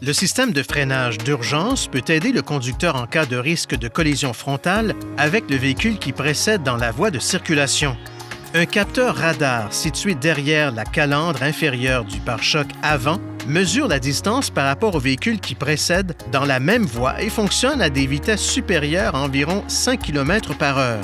Le système de freinage d'urgence peut aider le conducteur en cas de risque de collision frontale avec le véhicule qui précède dans la voie de circulation. Un capteur radar situé derrière la calandre inférieure du pare-choc avant mesure la distance par rapport au véhicule qui précède dans la même voie et fonctionne à des vitesses supérieures à environ 5 km/h.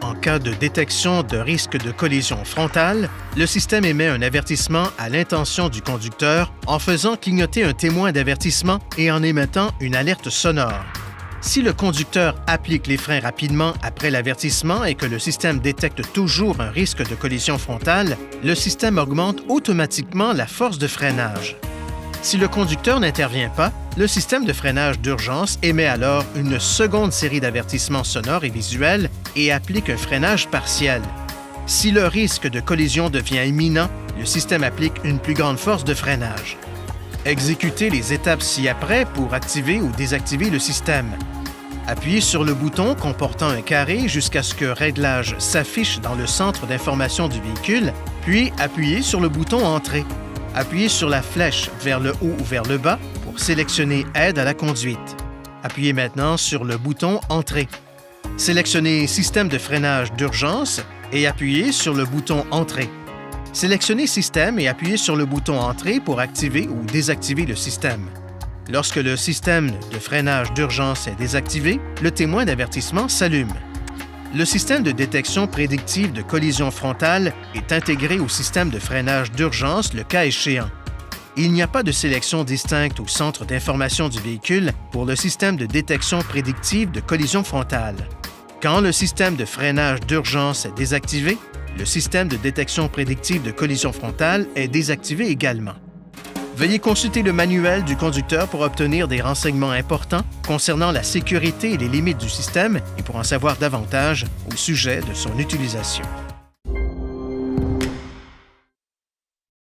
En cas de détection de risque de collision frontale, le système émet un avertissement à l'intention du conducteur en faisant clignoter un témoin d'avertissement et en émettant une alerte sonore. Si le conducteur applique les freins rapidement après l'avertissement et que le système détecte toujours un risque de collision frontale, le système augmente automatiquement la force de freinage. Si le conducteur n'intervient pas, le système de freinage d'urgence émet alors une seconde série d'avertissements sonores et visuels et applique un freinage partiel. Si le risque de collision devient imminent, le système applique une plus grande force de freinage. Exécutez les étapes ci-après pour activer ou désactiver le système. Appuyez sur le bouton comportant un carré jusqu'à ce que Réglage s'affiche dans le centre d'information du véhicule, puis appuyez sur le bouton Entrée. Appuyez sur la flèche vers le haut ou vers le bas pour sélectionner Aide à la conduite. Appuyez maintenant sur le bouton Entrée. Sélectionnez Système de freinage d'urgence et appuyez sur le bouton Entrée. Sélectionnez Système et appuyez sur le bouton Entrée pour activer ou désactiver le système. Lorsque le système de freinage d'urgence est désactivé, le témoin d'avertissement s'allume. Le système de détection prédictive de collision frontale est intégré au système de freinage d'urgence le cas échéant. Il n'y a pas de sélection distincte au centre d'information du véhicule pour le système de détection prédictive de collision frontale. Quand le système de freinage d'urgence est désactivé, le système de détection prédictive de collision frontale est désactivé également. Veuillez consulter le manuel du conducteur pour obtenir des renseignements importants concernant la sécurité et les limites du système et pour en savoir davantage au sujet de son utilisation.